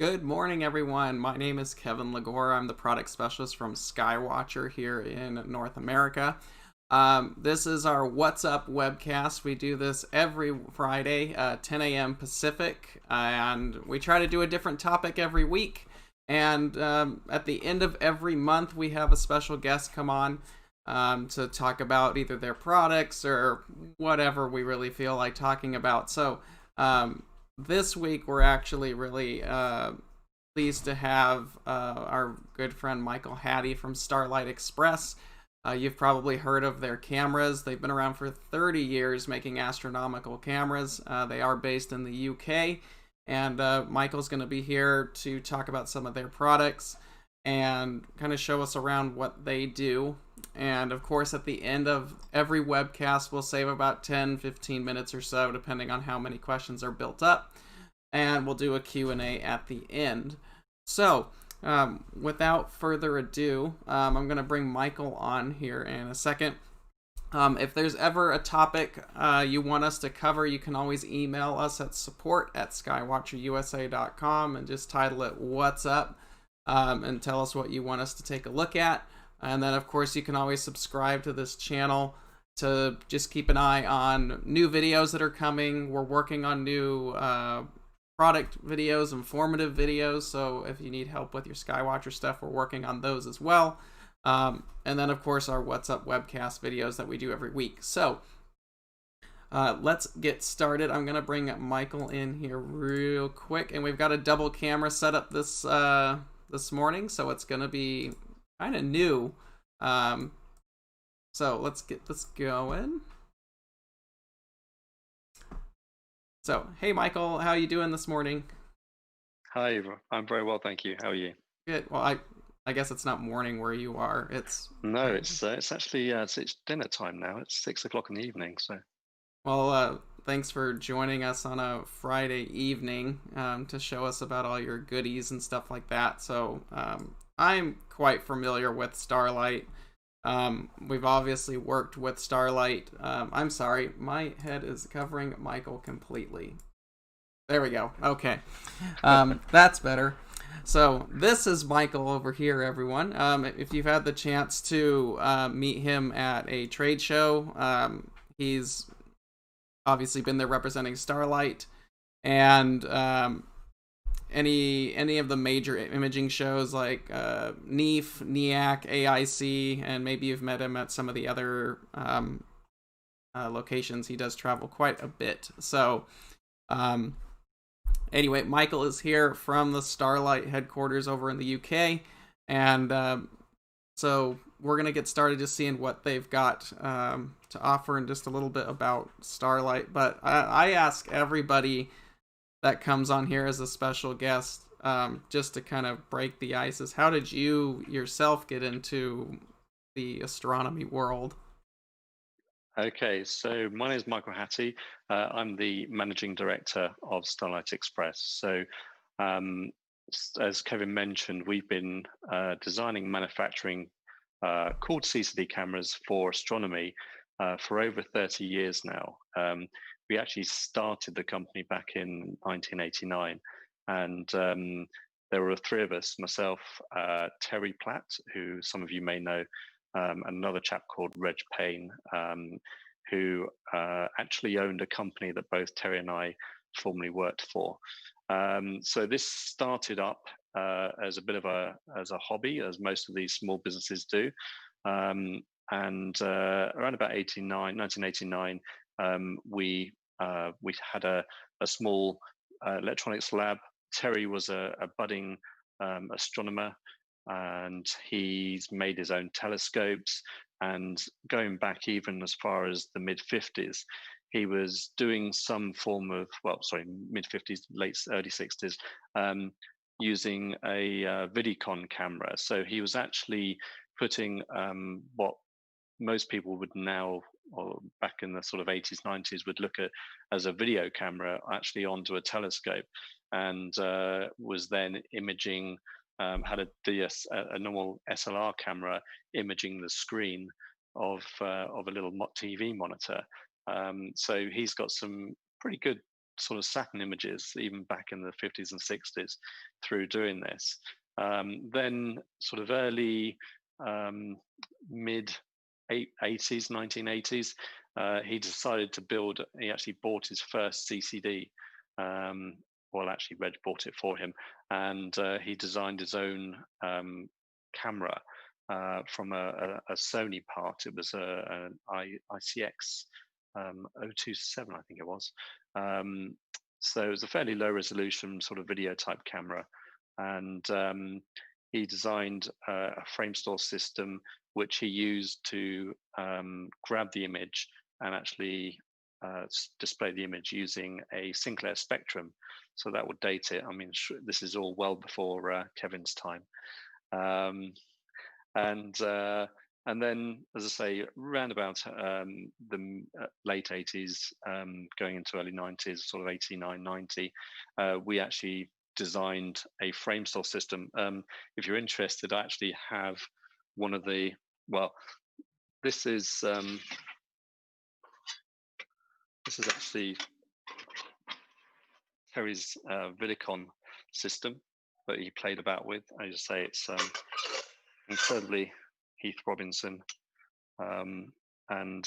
Good morning, everyone. My name is Kevin Lagore. I'm the product specialist from Skywatcher here in North America. This is our What's Up webcast. We do this every Friday, 10 a.m. Pacific, and we try to do a different topic every week. And at the end of every month, we have a special guest come on to talk about either their products or whatever we really feel like talking about. So, this week we're actually really pleased to have our good friend Michael Hattey from Starlight Xpress. You've probably heard of their cameras. They've been around for 30 years making astronomical cameras. They are based in the UK, and Michael's going to be here to talk about some of their products and kind of show us around what they do. And of course, at the end of every webcast, we'll save about 10-15 minutes or so, depending on how many questions are built up. And we'll do a Q&A at the end. So, without further ado, I'm going to bring Michael on here in a second. If there's ever a topic you want us to cover, you can always email us at support@skywatcherusa.com and just title it What's Up and tell us what you want us to take a look at. And then, of course, you can always subscribe to this channel to just keep an eye on new videos that are coming. We're working on new product videos, informative videos. So if you need help with your Skywatcher stuff, we're working on those as well. And then, of course, our What's Up webcast videos that we do every week. So let's get started. I'm going to bring Michael in here real quick. And we've got a double camera set up this morning. So it's going to be kind of new. So let's get this going. So, hey Michael, how are you doing this morning? Hi, I'm very well, thank you. How are you? Good. Well, I guess it's not morning where you are. It's No, it's actually it's dinner time now. It's 6 o'clock in the evening. So thanks for joining us on a Friday evening to show us about all your goodies and stuff like that. So I'm quite familiar with Starlight. We've obviously worked with Starlight. I'm sorry, my head is covering Michael completely. There we go. Okay. That's better. So this is Michael over here, everyone. If you've had the chance to meet him at a trade show, he's obviously been there representing Starlight, and any of the major imaging shows like NEAF, NEAC, AIC, and maybe you've met him at some of the other locations. He does travel quite a bit. So anyway, Michael is here from the Starlight headquarters over in the UK, and so we're going to get started just seeing what they've got to offer and just a little bit about Starlight. But I ask everybody that comes on here as a special guest just to kind of break the ice is, how did you yourself get into the astronomy world? okay, so my name is Michael Hattey. I'm the managing director of Starlight Xpress. So as Kevin mentioned, we've been designing, manufacturing called CCD cameras for astronomy for over 30 years now. We actually started the company back in 1989, and there were three of us: myself, Terry Platt, who some of you may know, another chap called Reg Payne, who actually owned a company that both Terry and I formerly worked for. So this started up as a bit of a hobby, as most of these small businesses do. And around about 1989, we had a small electronics lab. Terry was a budding astronomer, and he's made his own telescopes. And going back even as far as the mid 50s, he was doing some form of, mid 50s, early 60s, using a Vidicon camera. So he was actually putting what most people would now, or back in the sort of 80s, 90s, would look at as a video camera actually onto a telescope, and was then imaging, had a normal SLR camera imaging the screen of a little TV monitor. So he's got some pretty good sort of Saturn images even back in the 50s and 60s through doing this. Then sort of early mid 80s, 1980s, he decided to build. He actually bought his first CCD. Well, actually, Reg bought it for him, and he designed his own camera from a Sony part. It was an ICX 027, I think it was. So it was a fairly low resolution sort of video type camera, and he designed a frame store system which he used to grab the image and actually display the image using a Sinclair Spectrum. So that would date it. I mean, this is all well before Kevin's time. And then, as I say, around about the late 80s, going into early 90s, sort of 89, 90, we actually designed a frame store system. If you're interested, I actually have one of the, well, this is actually Terry's Vidicon system that he played about with. I just say it's incredibly Heath Robinson, and I'm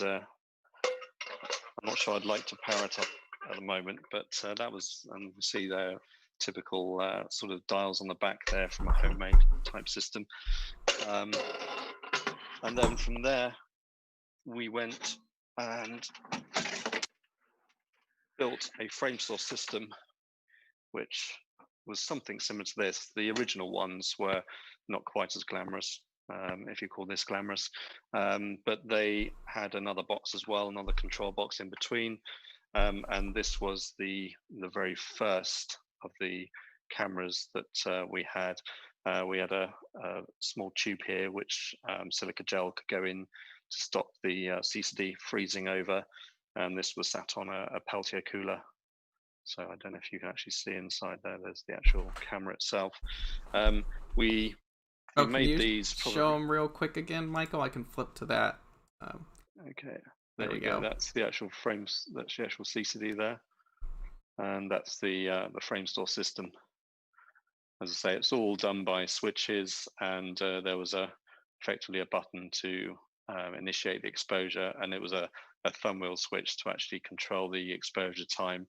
not sure I'd like to power it up at the moment, but that was, and you see there typical sort of dials on the back there from a homemade type system. And then from there, we went and built a frame source system, which was something similar to this. The original ones were not quite as glamorous, if you call this glamorous, but they had another box as well, another control box in between. And this was the very first of the cameras that we had. We had a small tube here, which silica gel could go in to stop the CCD freezing over. And this was sat on a Peltier cooler. So I don't know if you can actually see inside there. There's the actual camera itself. We made these. Show them real quick again, Michael. I can flip to that. Okay, there you go. That's the actual frames. That's the actual CCD there, and that's the frame store system. As I say, it's all done by switches, and there was effectively a button to initiate the exposure, and it was a thumb wheel switch to actually control the exposure time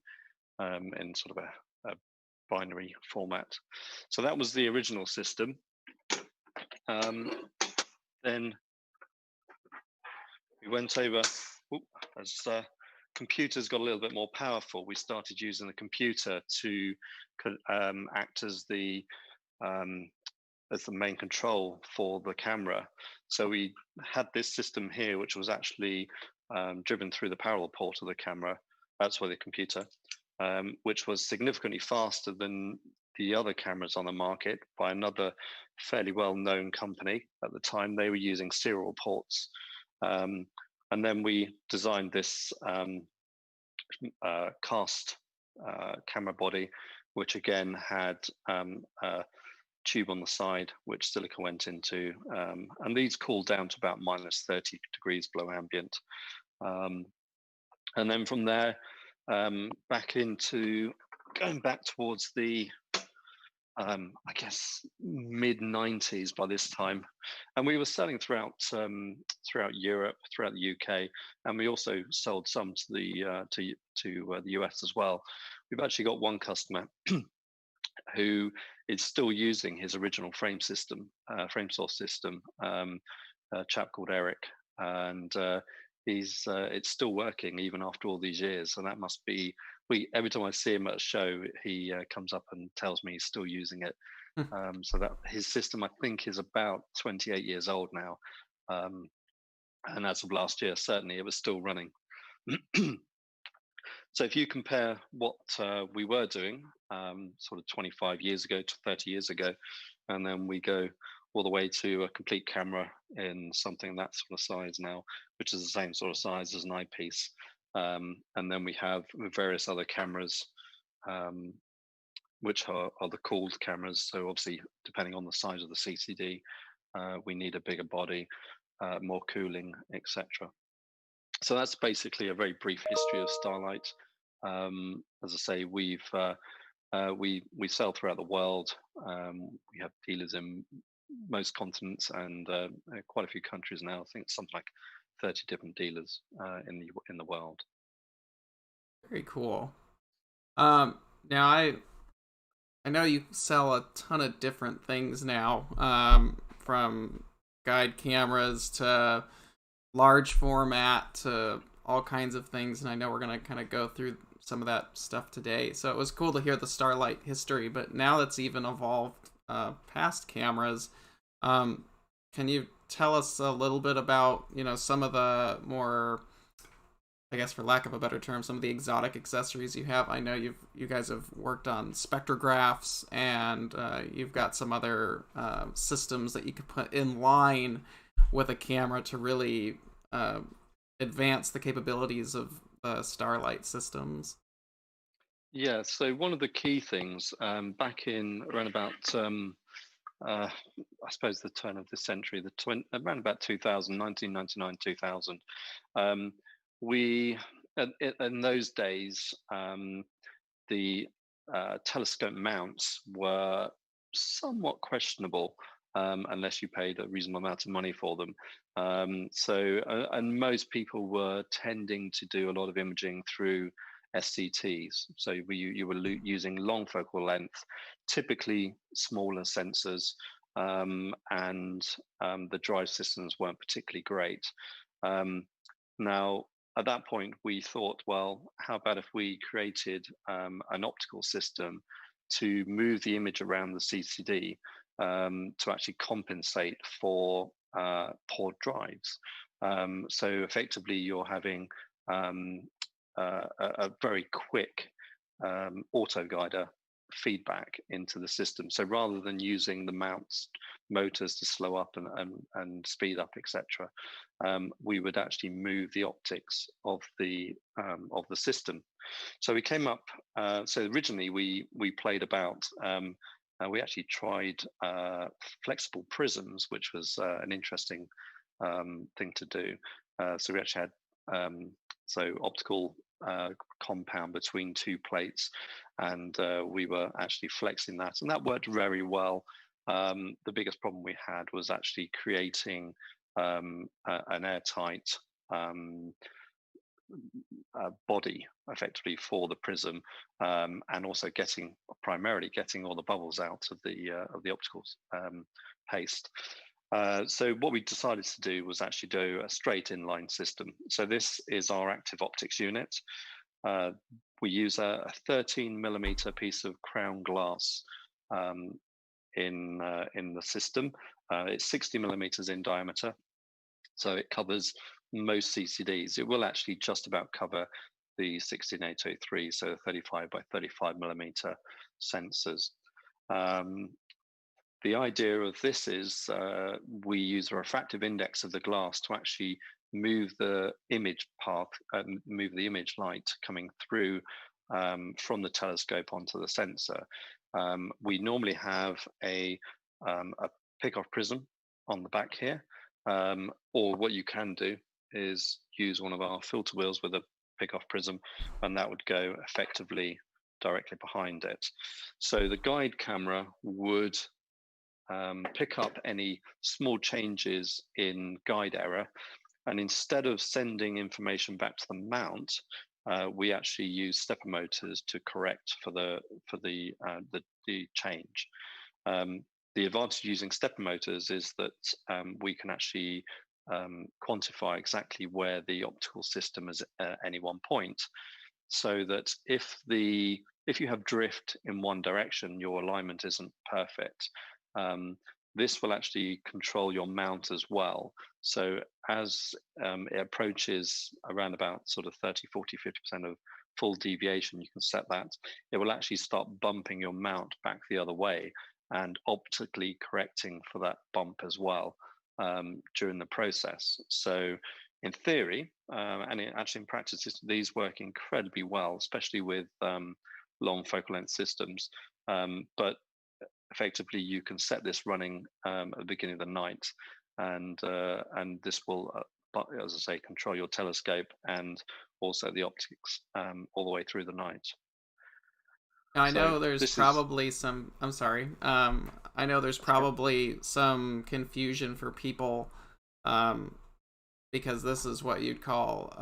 in sort of a binary format. So that was the original system. Then we went over, as computers got a little bit more powerful, we started using the computer to act as the main control for the camera. So we had this system here, which was actually driven through the parallel port of the camera. That's where the computer, which was significantly faster than the other cameras on the market by another fairly well-known company at the time. They were using serial ports. And then we designed this cast camera body, which again had a tube on the side, which silica went into. And these cooled down to about minus 30 degrees below ambient. And then from there, going back towards the I guess mid 90s by this time, and we were selling throughout Europe, throughout the UK, and we also sold some to the US as well. We've actually got one customer who is still using his original frame source system, a chap called Eric, and it's still working even after all these years. And that must be, every time I see him at a show, he comes up and tells me he's still using it. So that his system, I think, is about 28 years old now. And as of last year, certainly it was still running. So if you compare what we were doing sort of 25 years ago to 30 years ago, and then we go all the way to a complete camera in something that sort of size now, which is the same sort of size as an eyepiece. And then we have various other cameras, which are the cooled cameras. So obviously, depending on the size of the CCD, we need a bigger body, more cooling, etc. So that's basically a very brief history of Starlight. As I say, we sell throughout the world. We have dealers in most continents and quite a few countries now. I think something like 30 different dealers in the world. Very cool. Um, Now I know you sell a ton of different things now, from guide cameras to large format to all kinds of things, and I know we're gonna kind of go through some of that stuff today. So it was cool to hear the Starlight history, but now that's even evolved past cameras. Um, can you tell us a little bit about some of the more, I guess, for lack of a better term, some of the exotic accessories you have? I know you guys have worked on spectrographs, and you've got some other systems that you could put in line with a camera to really uh, advance the capabilities of the Starlight systems. Yeah, so one of the key things back in around about I suppose the turn of the century, around about 2000, 1999, 2000, um, we in those days the telescope mounts were somewhat questionable unless you paid a reasonable amount of money for them. And most people were tending to do a lot of imaging through SCTs. So you were using long focal length, typically smaller sensors, and the drive systems weren't particularly great. Um, Now, at that point, we thought, well, how about if we created an optical system to move the image around the CCD to actually compensate for poor drives? So effectively, you're having um, a very quick auto guider feedback into the system. So rather than using the mounts motors to slow up and speed up, etc., we would actually move the optics of the system. So we came up. So originally we played about. We actually tried flexible prisms, which was an interesting thing to do. So we actually had optical compound between two plates, and we were actually flexing that, and that worked very well. The biggest problem we had was actually creating an airtight um, body effectively for the prism, and also primarily getting all the bubbles out of the optical paste. So what we decided to do was actually do a straight inline system. So this is our active optics unit. We use a 13 millimeter piece of crown glass in the system. It's 60 millimeters in diameter, so it covers most CCDs. It will actually just about cover the 16803, so 35 by 35 millimeter sensors. The idea of this is we use a refractive index of the glass to actually move the image path, move the image light coming through from the telescope onto the sensor. We normally have a pick-off prism on the back here, or what you can do is use one of our filter wheels with a pick-off prism, and that would go effectively directly behind it. So the guide camera would pick up any small changes in guide error, and instead of sending information back to the mount, we actually use stepper motors to correct for the change. The advantage of using stepper motors is that we can actually quantify exactly where the optical system is at any one point, so that if you have drift in one direction, your alignment isn't perfect. This will actually control your mount as well. So as it approaches around about sort of 30, 40, 50% of full deviation, you can set that. It will actually start bumping your mount back the other way and optically correcting for that bump as well during the process. So in theory, and actually in practice, these work incredibly well, especially with long focal length systems. But effectively, you can set this running at the beginning of the night, and this will as I say, control your telescope and also the optics all the way through the night. I So know there's this is probably some. I'm sorry. I know there's probably some confusion for people, um, because this is what you'd call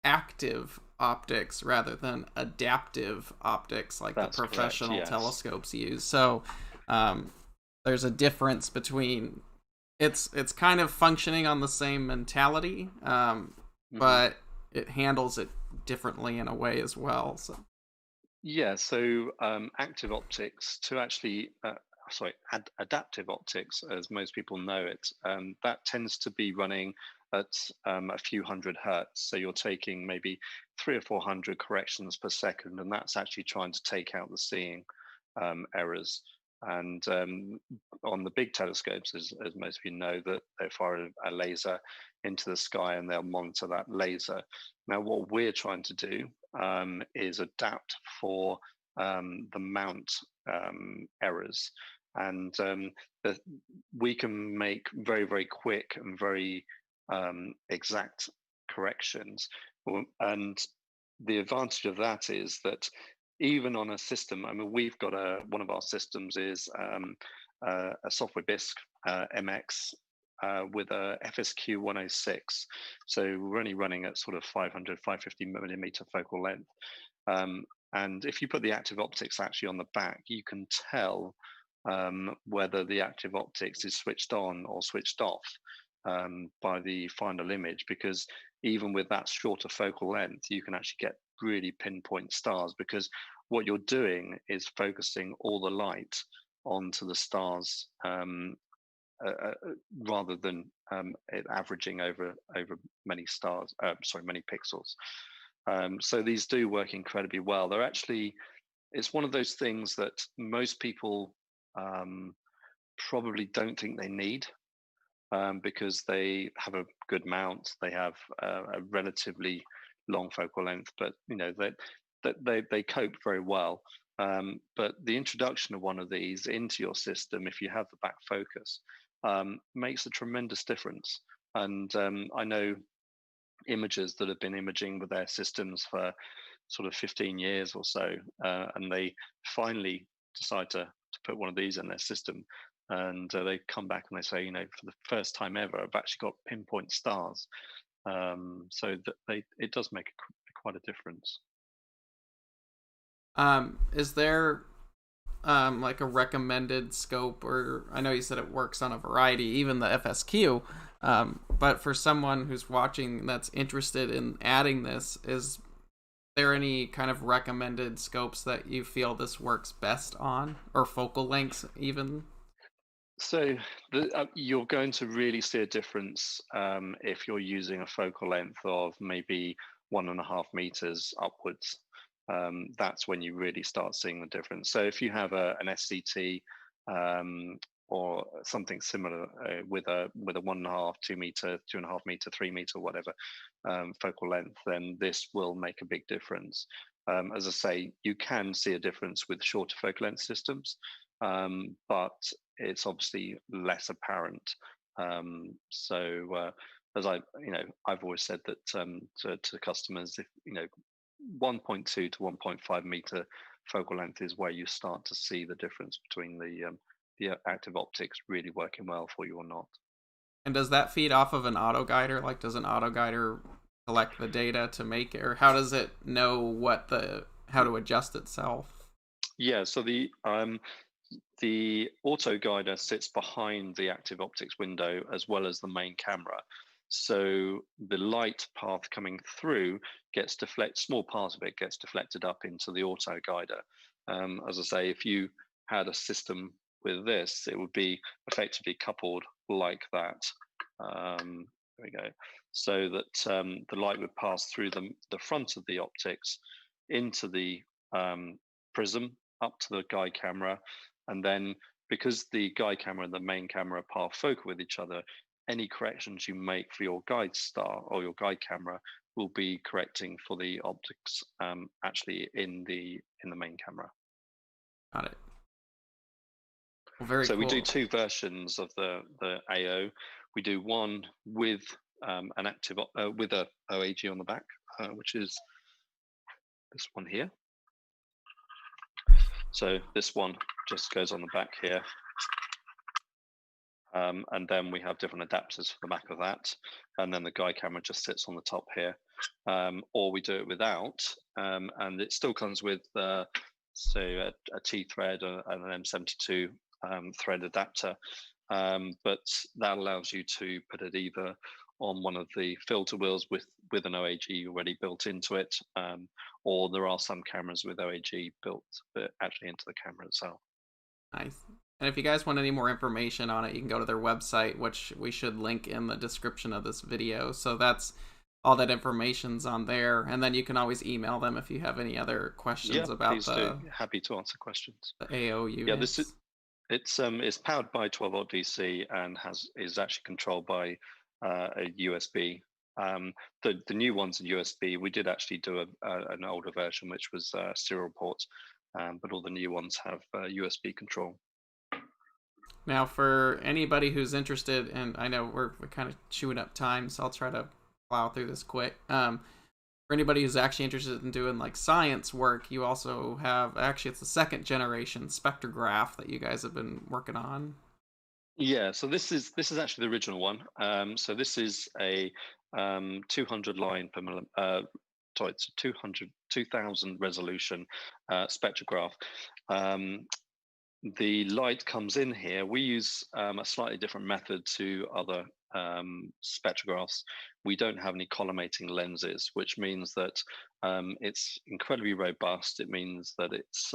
active optics rather than adaptive optics, like the that's correct. professional Yes. telescopes use. So um, there's a difference between it's kind of functioning on the same mentality, Hmm. but it handles it differently in a way as well. So Yeah, so active optics to actually, adaptive optics, as most people know it, that tends to be running at a few hundred hertz. So you're taking maybe 300 or 400 corrections per second, and that's actually trying to take out the seeing errors. And on the big telescopes, as most of you know, that they fire a laser into the sky and they'll monitor that laser. Now, what we're trying to do is adapt for the mount errors. And we can make very, very quick and very exact corrections. And the advantage of that is that even on a system, I mean, we've got one of our systems is a software BISC MX with a FSQ 106. So we're only running at sort of 500, 550 millimeter focal length. And if you put the active optics actually on the back, you can tell whether the active optics is switched on or switched off by the final image, because even with that shorter focal length, you can actually get really pinpoint stars, because what you're doing is focusing all the light onto the stars rather than it averaging over many stars, many pixels. So these do work incredibly well. They're actually, it's one of those things that most people probably don't think they need, because they have a good mount, they have a relatively long focal length, but they cope very well. But the introduction of one of these into your system, if you have the back focus, makes a tremendous difference. And I know imagers that have been imaging with their systems for sort of 15 years or so, and they finally decide to put one of these in their system, and they come back and they say, for the first time ever, I've actually got pinpoint stars. So that it does make quite a difference. is there like a recommended scope, or I know you said it works on a variety, even the FSQ, but for someone who's watching that's interested in adding this, is there any kind of recommended scopes that you feel this works best on, or focal lengths even? So you're going to really see a difference if you're using a focal length of maybe 1.5 meters upwards. That's when you really start seeing the difference. So if you have an SCT or something similar with a 1.5, 2 meter, 2.5 meter, 3 meter, whatever focal length, then this will make a big difference. As I say, you can see a difference with shorter focal length systems, but it's obviously less apparent. As I've always said that to customers, if 1.2 to 1.5 meter focal length is where you start to see the difference between the active optics really working well for you or not. And does that feed off of an auto guider? Like, does an auto guider collect the data to make it, or how does it know how to adjust itself? Yeah, so the auto guider sits behind the active optics window as well as the main camera. So the light path coming through gets deflected, small part of it gets deflected up into the auto guider. As I say, if you had a system with this, it would be effectively coupled like that. There we go. So that the light would pass through the front of the optics into the prism up to the guide camera, and then because the guide camera and the main camera are par focal with each other, any corrections you make for your guide star or your guide camera will be correcting for the optics actually in the main camera. Got it. Well, very So we do cool. two versions of the AO. We do one with an active with a OAG on the back, which is this one here. So this one just goes on the back here. And then we have different adapters for the back of that. And then the guide camera just sits on the top here. Or we do it without, and it still comes with, say, a T thread and an M72 thread adapter. But that allows you to put it either on one of the filter wheels with an OAG already built into it, or there are some cameras with OAG built actually into the camera itself. Nice. And if you guys want any more information on it, you can go to their website, which we should link in the description of this video. So that's all that information's on there. And then you can always email them if you have any other questions about please do. Happy to answer questions. The AO units. Yeah, this is it's powered by 12 volt DC and is actually controlled by a USB. The new ones are USB. We did actually do an older version, which was serial ports, but all the new ones have USB control. Now, for anybody who's interested, and I know we're kind of chewing up time, so I'll try to plow through this quick. For anybody who's actually interested in doing like science work, you also have, actually it's the second generation Spectrograph that you guys have been working on. Yeah, so this is actually the original one. So this is a 200 line per sorry, it's a 2000 resolution spectrograph. The light comes in here. We use a slightly different method to other spectrographs. We don't have any collimating lenses, which means that it's incredibly robust. It means that it's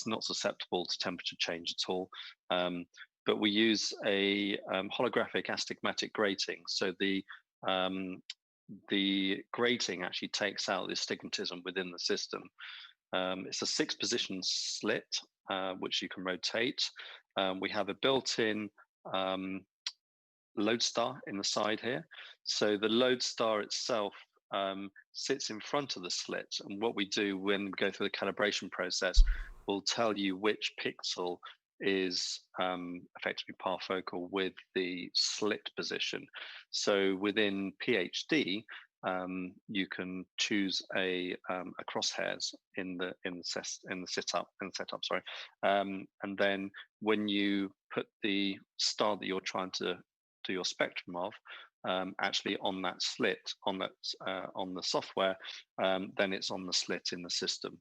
not susceptible to temperature change at all. But we use a holographic astigmatic grating. So the grating actually takes out the astigmatism within the system. It's a 6-position slit, which you can rotate. We have a built-in Lodestar in the side here. So the Lodestar itself sits in front of the slit. And what we do when we go through the calibration process, we'll tell you which pixel is effectively parfocal with the slit position. So within PhD, you can choose a crosshairs in the setup, sorry, and then when you put the star that you're trying to do your spectrum of actually on that slit on the software, then it's on the slit in the system.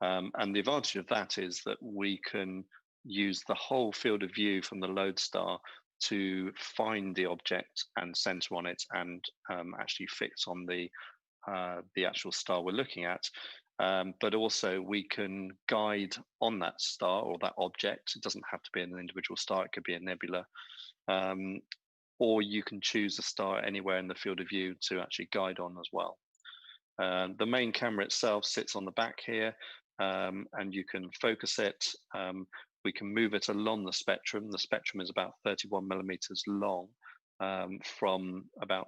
And the advantage of that is that we can use the whole field of view from the Lodestar to find the object and center on it and actually fix on the actual star we're looking at. But also we can guide on that star or that object. It doesn't have to be an individual star, it could be a nebula. Or you can choose a star anywhere in the field of view to actually guide on as well. The main camera itself sits on the back here, and you can focus it. We can move it along the spectrum. The spectrum is about 31 millimeters long, from about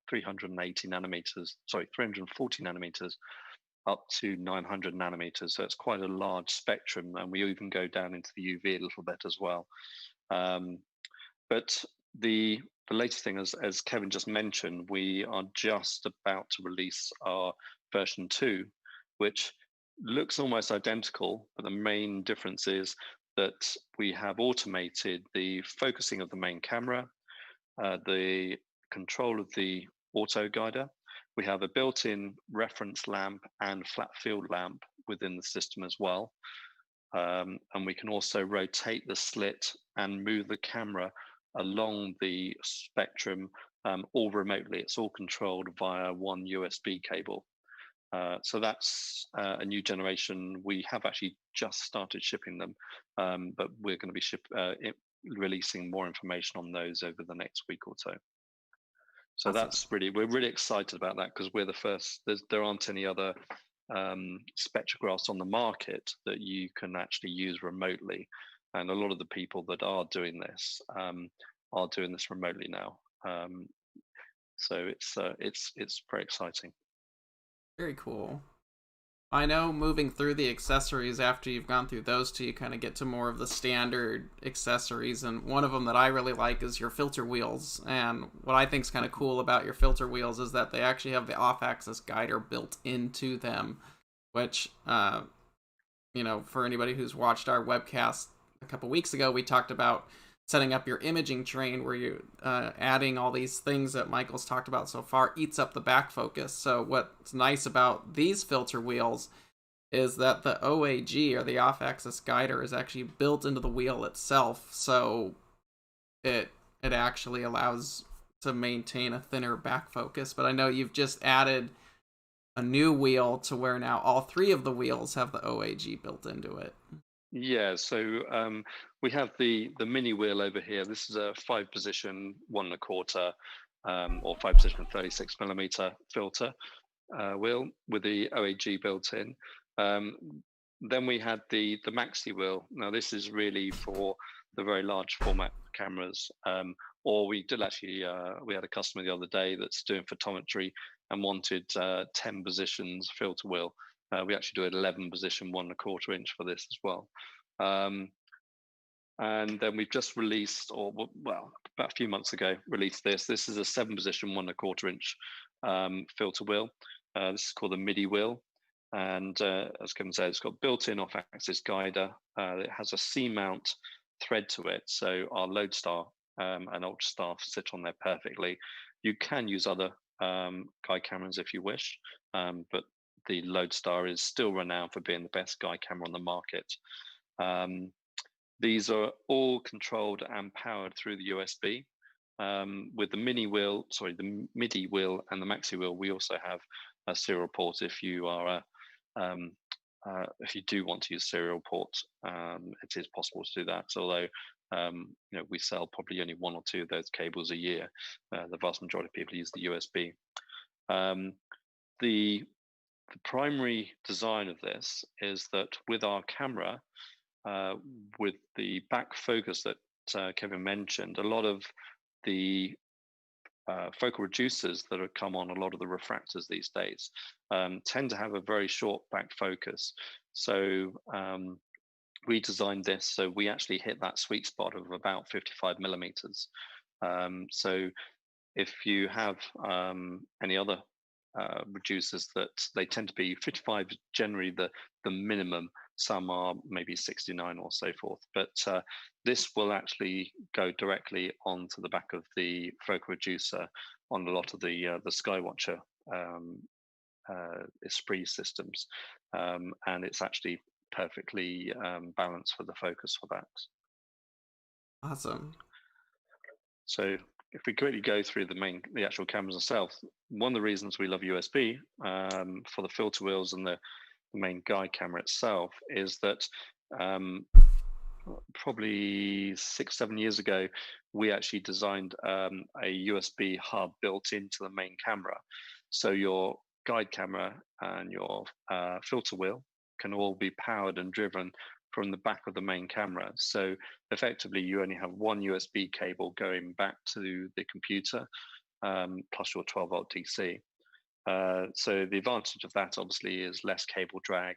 340 nanometers up to 900 nanometers. So it's quite a large spectrum, and we even go down into the UV a little bit as well. But the latest thing, as Kevin just mentioned, we are just about to release our version 2, which looks almost identical, but the main difference is that we have automated the focusing of the main camera, the control of the auto guider. We have a built-in reference lamp and flat field lamp within the system as well. And we can also rotate the slit and move the camera along the spectrum all remotely. It's all controlled via one USB cable. So that's a new generation. We have actually just started shipping them, but we're going to be releasing more information on those over the next week or so. So we're really excited about that, because we're the first. There aren't any other spectrographs on the market that you can actually use remotely, and a lot of the people that are doing this remotely now. So it's very exciting. Very cool. I know moving through the accessories after you've gone through those two, you kind of get to more of the standard accessories, and one of them that I really like is your filter wheels. And what I think is kind of cool about your filter wheels is that they actually have the off-axis guider built into them, which, for anybody who's watched our webcast a couple weeks ago, we talked about setting up your imaging train where you adding all these things that Michael's talked about so far eats up the back focus. So what's nice about these filter wheels is that the OAG, or the off-axis guider, is actually built into the wheel itself, so it actually allows to maintain a thinner back focus. But I know you've just added a new wheel to where now all three of the wheels have the OAG built into it. Yeah, so we have the mini wheel over here. This is a 5-position 1.25 or 5-position 36mm filter wheel with the OAG built in. Then we had the maxi wheel. Now this is really for the very large format cameras. Or we did actually, we had a customer the other day that's doing photometry and wanted 10 positions filter wheel. We actually do an 11-position 1.25 inch for this as well. And then we've just released, about a few months ago, released this. This is a 7-position 1.25 inch filter wheel. This is called the MIDI wheel. And as Kevin said, it's got built-in off-axis guider. It has a C-mount thread to it. So our Lodestar and Ultrastar sit on there perfectly. You can use other guide cameras if you wish, but the Lodestar is still renowned for being the best guide camera on the market. These are all controlled and powered through the USB. With the MIDI wheel and the maxi wheel, we also have a serial port if you are if you do want to use serial port. It is possible to do that, although we sell probably only 1 or 2 of those cables a year. The vast majority of people use the USB. The primary design of this is that with our camera, with the back focus that Kevin mentioned, a lot of the focal reducers that have come on a lot of the refractors these days tend to have a very short back focus. So we designed this so we actually hit that sweet spot of about 55 millimeters. So if you have any other reducers, that they tend to be 55 is generally the minimum. Some are maybe 69 or so forth, but this will actually go directly onto the back of the focal reducer on a lot of the Skywatcher Esprit systems, and it's actually perfectly balanced for the focus for that. Awesome. So if we quickly go through the actual cameras themselves, one of the reasons we love USB for the filter wheels and the main guide camera itself is that probably 6-7 years ago, we actually designed a USB hub built into the main camera. So your guide camera and your filter wheel can all be powered and driven from the back of the main camera. So effectively, you only have one USB cable going back to the computer, plus your 12-volt DC. So the advantage of that obviously is less cable drag,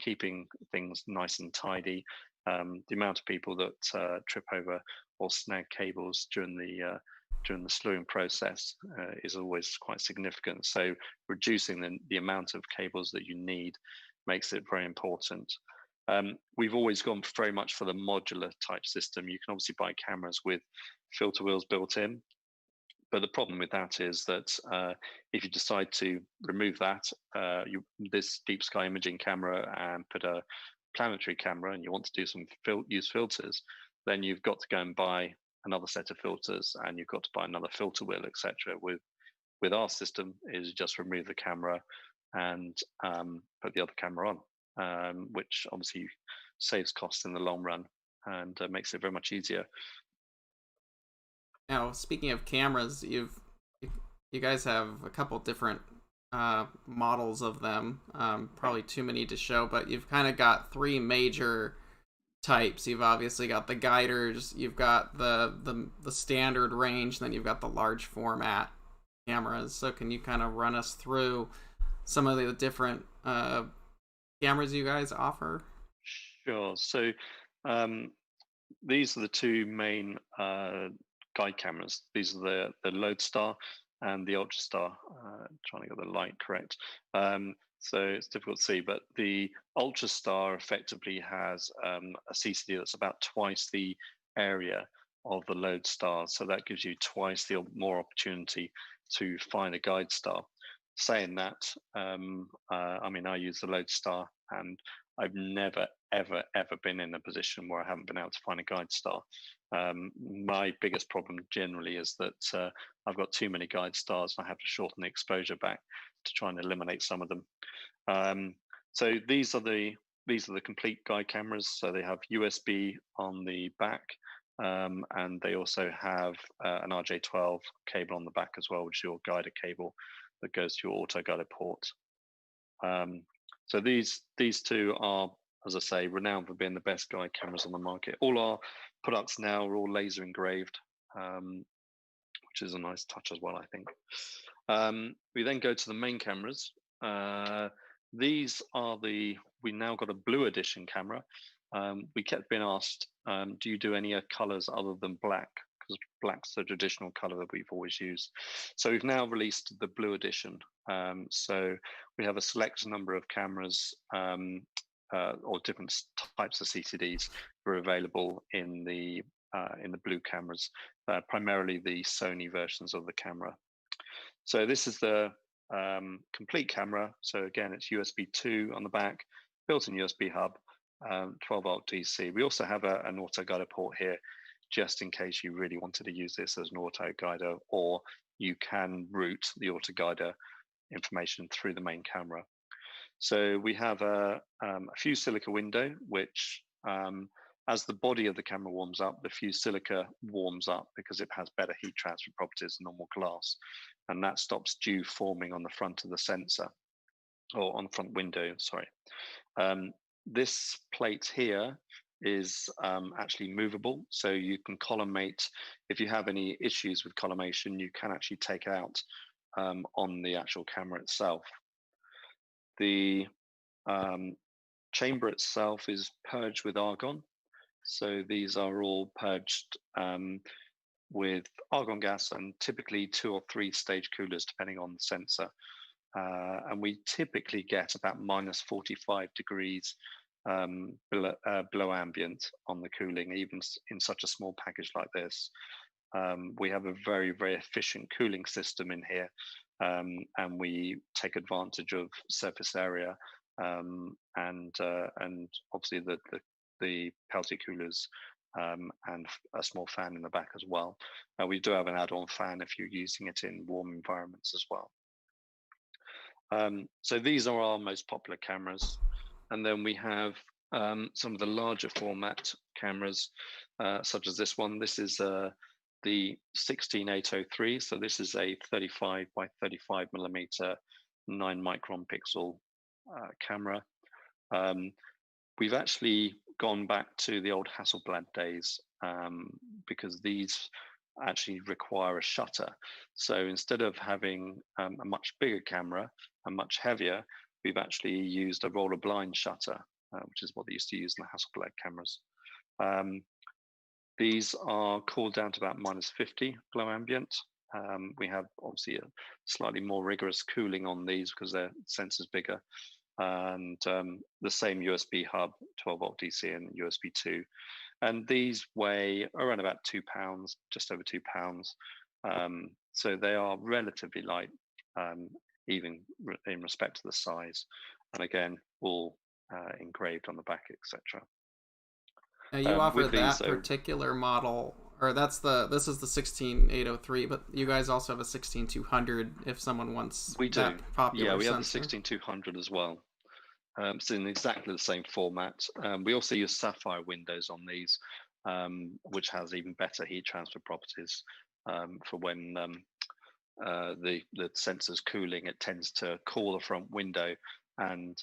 keeping things nice and tidy. The amount of people that trip over or snag cables during the slewing process is always quite significant. So reducing the amount of cables that you need makes it very important. We've always gone very much for the modular type system. You can obviously buy cameras with filter wheels built in, but the problem with that is that if you decide to remove that, this deep sky imaging camera, and put a planetary camera, and you want to do some use filters, then you've got to go and buy another set of filters, and you've got to buy another filter wheel, etc. With our system, is just remove the camera and put the other camera on, which obviously saves costs in the long run and makes it very much easier. Now, speaking of cameras, you guys have a couple different models of them. Probably too many to show, but you've kind of got 3 major types. You've obviously got the guiders, you've got the standard range, then you've got the large format cameras. So can you kind of run us through some of the different cameras you guys offer? Sure. So um, these are the two main guide cameras. These are the Lodestar and the Ultrastar. Trying to get the light correct. So it's difficult to see, but the Ultrastar effectively has a CCD that's about twice the area of the Lodestar. So that gives you twice the more opportunity to find a guide star. Saying that, I mean, I use the Lodestar, and I've never, ever been in a position where I haven't been able to find a guide star. My biggest problem generally is that I've got too many guide stars, and I have to shorten the exposure back to try and eliminate some of them. So these are the complete guide cameras. So they have USB on the back, and they also have an RJ12 cable on the back as well, which is your guider cable that goes to your auto guider port. So these two are, as I say, renowned for being the best guide cameras on the market. All our products now are all laser engraved, which is a nice touch as well, I think. We then go to the main cameras. These are we now got a blue edition camera. We kept being asked, do you do any colors other than black? Because black's the traditional color that we've always used. So we've now released the blue edition. So we have a select number of cameras or different types of CCDs that are available in the blue cameras, primarily the Sony versions of the camera. So this is the complete camera. So again, it's USB 2 on the back, built-in USB hub, 12-volt DC. We also have an auto guider port here, just in case you really wanted to use this as an auto guider, or you can route the auto guider information through the main camera. So we have a fused silica window, which as the body of the camera warms up, the fused silica warms up because it has better heat transfer properties than normal glass, and that stops dew forming on the front of the sensor, or on the front window, sorry. This plate here is actually movable, so you can collimate. If you have any issues with collimation, you can actually take it out on the actual camera itself. The chamber itself is purged with argon, so these are all purged with argon gas and typically 2 or 3 stage coolers depending on the sensor, and we typically get about minus 45 degrees below ambient on the cooling, even in such a small package like this. We have a very, very efficient cooling system in here, and we take advantage of surface area and obviously the Peltier coolers and a small fan in the back as well. We do have an add-on fan if you're using it in warm environments as well. So these are our most popular cameras. And then we have some of the larger format cameras, such as this one. This is the 16803. So this is a 35 by 35 millimeter 9 micron pixel camera. We've actually gone back to the old Hasselblad days because these actually require a shutter. So instead of having a much bigger camera and much heavier, we've actually used a roller blind shutter, which is what they used to use in the Hasselblad cameras. These are cooled down to about minus 50 below ambient. We have obviously a slightly more rigorous cooling on these because their sensor's bigger. And the same USB hub, 12-volt DC and USB 2. And these weigh around about 2 pounds, just over 2 pounds. So they are relatively light, even in respect to the size. And again, all engraved on the back, etc. Now you offer that particular model, or this is the 16803, but you guys also have a 16200 if someone wants that popular we have the sensor. 16200 as well. It's in exactly the same format. We also use sapphire windows on these, which has even better heat transfer properties for when the sensor's cooling. It tends to cool the front window and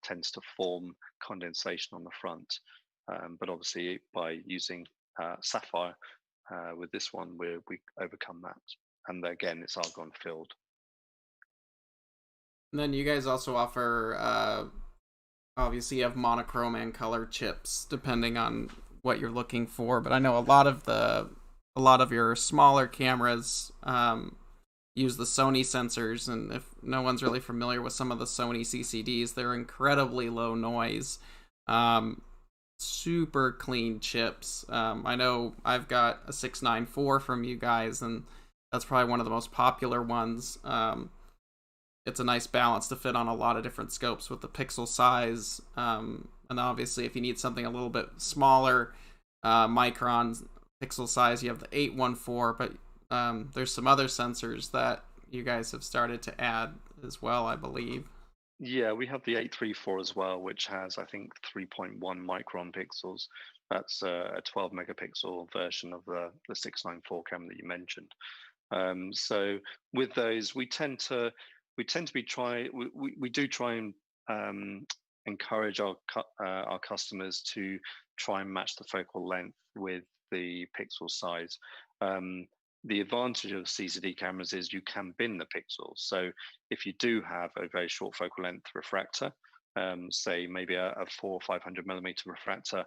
tends to form condensation on the front. But obviously, by using sapphire with this one, we overcome that. And again, it's argon filled. And then you guys also offer obviously you have monochrome and color chips depending on what you're looking for, but I know a lot of your smaller cameras use the Sony sensors, and if no one's really familiar with some of the Sony CCDs, they're incredibly low noise, super clean chips. I know I've got a 694 from you guys, and that's probably one of the most popular ones. It's a nice balance to fit on a lot of different scopes with the pixel size, and obviously if you need something a little bit smaller, micron pixel size, you have the 814, but there's some other sensors that you guys have started to add as well, I believe. Yeah, we have the 834 as well, which has, I think, 3.1 micron pixels. That's a 12 megapixel version of the 694 camera that you mentioned. So with those, we do try and encourage our customers to try and match the focal length with the pixel size. The advantage of CCD cameras is you can bin the pixels. So if you do have a very short focal length refractor, say maybe a 400 or 500 millimeter refractor,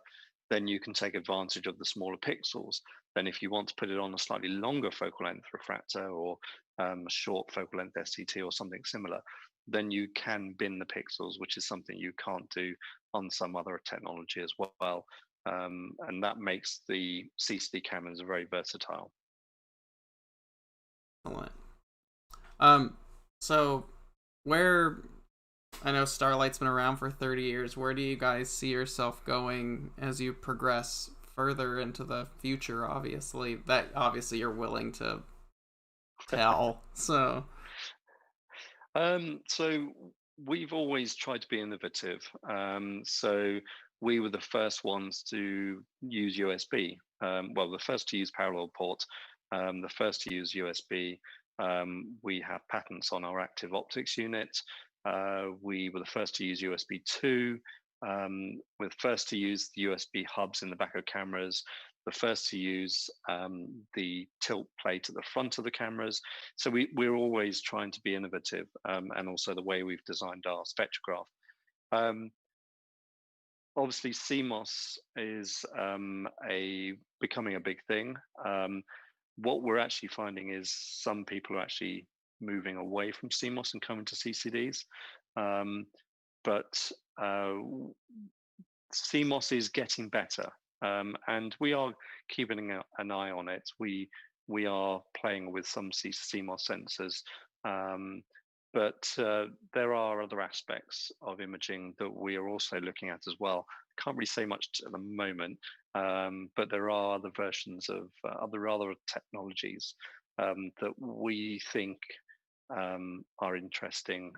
then you can take advantage of the smaller pixels. Then if you want to put it on a slightly longer focal length refractor, or a short focal length SCT or something similar, then you can bin the pixels, which is something you can't do on some other technology as well. And that makes the CCD cameras very versatile. So where, I know Starlight's been around for 30 years, where do you guys see yourself going as you progress further into the future? Obviously you're willing to tell. So we've always tried to be innovative. So we were the first ones to use USB. Well, the first to use parallel port, the first to use USB. We have patents on our active optics unit. We were the first to use USB 2. We're the first to use the USB hubs in the back of cameras, the first to use the tilt plate at the front of the cameras. So we're always trying to be innovative, and also the way we've designed our spectrograph. Obviously, CMOS is becoming a big thing. What we're actually finding is some people are actually moving away from CMOS and coming to CCDs. But CMOS is getting better, and we are keeping an eye on it. We are playing with some CMOS sensors, but there are other aspects of imaging that we are also looking at as well. Can't really say much at the moment, but there are other versions of other technologies that we think are interesting,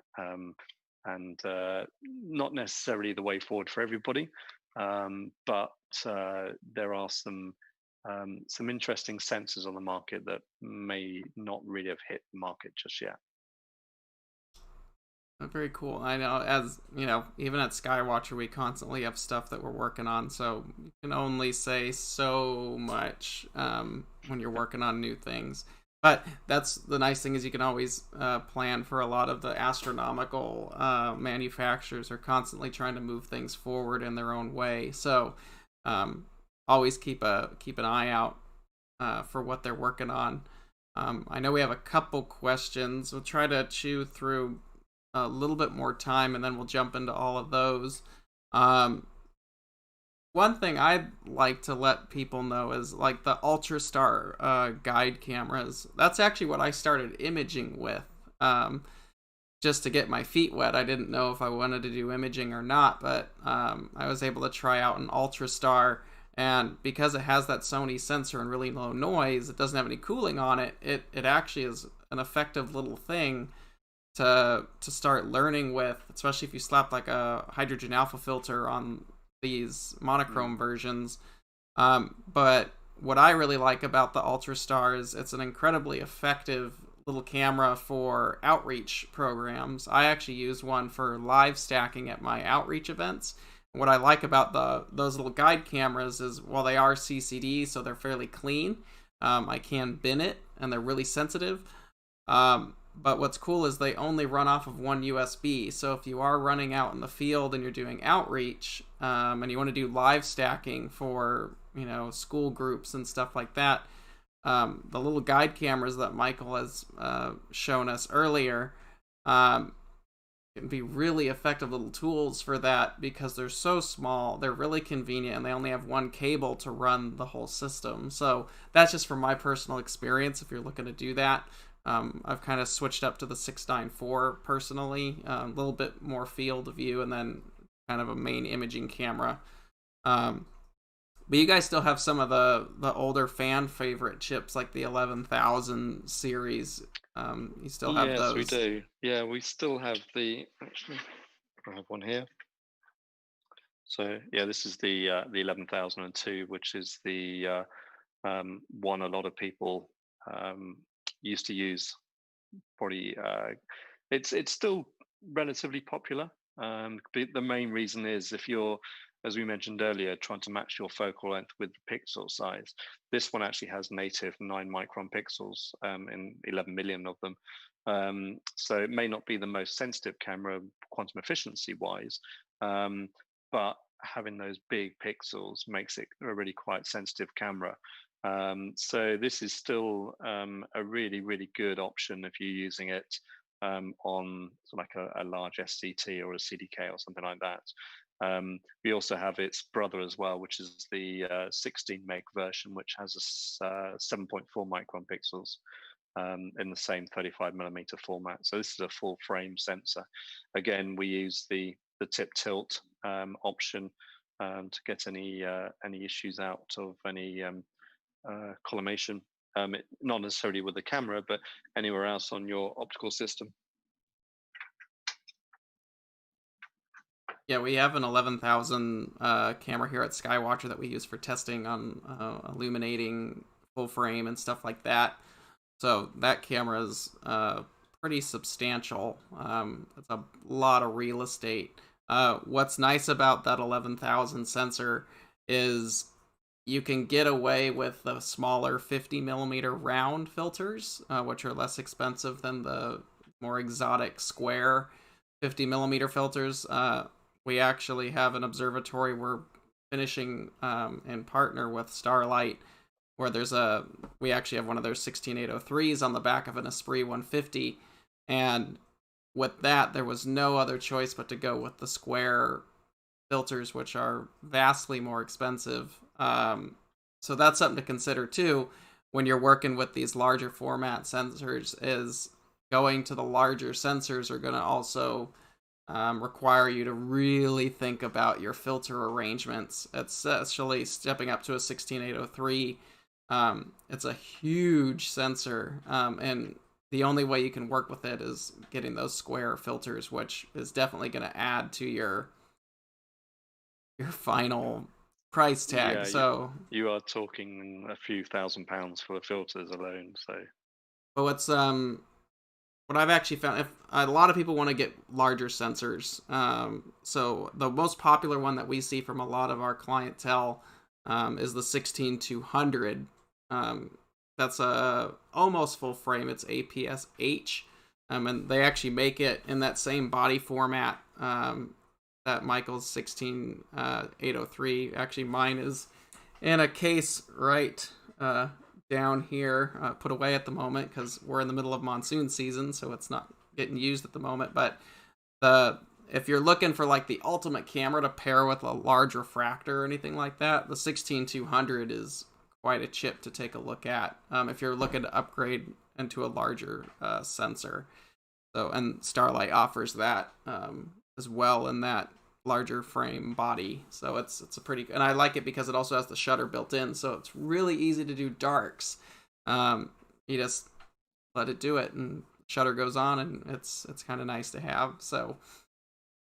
and not necessarily the way forward for everybody, but there are some interesting sensors on the market that may not really have hit the market just yet. very cool. I know, as you know, even at Skywatcher, we constantly have stuff that we're working on, so you can only say so much when you're working on new things. But that's the nice thing, is you can always plan for. A lot of the astronomical manufacturers are constantly trying to move things forward in their own way. So always keep an eye out for what they're working on. I know we have a couple questions. We'll try to chew through a little bit more time, and then we'll jump into all of those. One thing I'd like to let people know is, like, the Ultrastar guide cameras. That's actually what I started imaging with, just to get my feet wet. I didn't know if I wanted to do imaging or not, but I was able to try out an Ultrastar, and because it has that Sony sensor and really low noise, it doesn't have any cooling on it. It actually is an effective little thing to start learning with, especially if you slap like a hydrogen alpha filter on these monochrome versions. But what I really like about the Ultrastar is it's an incredibly effective little camera for outreach programs. I actually used one for live stacking at my outreach events. What I like about those little guide cameras is, while they are CCD, so they're fairly clean, I can bin it, and they're really sensitive. but what's cool is they only run off of one USB. So if you are running out in the field and you're doing outreach, and you want to do live stacking for, school groups and stuff like that, the little guide cameras that Michael has shown us earlier can be really effective little tools for that because they're so small, they're really convenient, and they only have one cable to run the whole system. So that's just from my personal experience. If you're looking to do that, I've kind of switched up to the 694 personally, a little bit more field of view, and then kind of a main imaging camera. But you guys still have some of the older fan favorite chips, like the 11,000 series. You still have Yes, we those. do. Yeah, we still have the. Actually, I have one here. So yeah, this is the 11,002, which is the one a lot of people used to use. Probably, it's still relatively popular. But the main reason is if you're, as we mentioned earlier, trying to match your focal length with the pixel size. This one actually has native 9 micron pixels in 11 million of them. So it may not be the most sensitive camera quantum efficiency wise, but having those big pixels makes it a really quite sensitive camera. So this is still a really, really good option if you're using it on like a large SCT or a CDK or something like that. We also have its brother as well, which is the 16 meg version, which has a 7.4 micron pixels in the same 35 millimeter format. So this is a full frame sensor. Again, we use the tip tilt option to get any issues out of any collimation, not necessarily with the camera, but anywhere else on your optical system. Yeah, we have an 11,000 camera here at Skywatcher that we use for testing on illuminating full frame and stuff like that. So that camera is pretty substantial. It's a lot of real estate. What's nice about that 11,000 sensor is you can get away with the smaller 50 millimeter round filters, which are less expensive than the more exotic square 50 millimeter filters. We actually have an observatory we're finishing in partner with Starlight, where we actually have one of their 16803s on the back of an Esprit 150, and with that there was no other choice but to go with the square filters, which are vastly more expensive. So that's something to consider too when you're working with these larger format sensors, is going to the larger sensors are going to also require you to really think about your filter arrangements, especially stepping up to a 16803. It's a huge sensor, and the only way you can work with it is getting those square filters, which is definitely going to add to your final price tag. Yeah, So, you are talking a few £1,000s for the filters alone. So, but what I've actually found, if a lot of people want to get larger sensors, so the most popular one that we see from a lot of our clientele is the 16200. That's a almost full frame. It's APS-H, and they actually make it in that same body format that Michael's 16803. Actually, mine is in a case right down here, put away at the moment because we're in the middle of monsoon season, so it's not getting used at the moment. But if you're looking for like the ultimate camera to pair with a large refractor or anything like that, the 16200 is quite a chip to take a look at if you're looking to upgrade into a larger sensor. So, and Starlight offers that as well in that larger frame body. So it's a pretty, and I like it because it also has the shutter built in, so it's really easy to do darks. You just let it do it, and shutter goes on, and it's kind of nice to have. So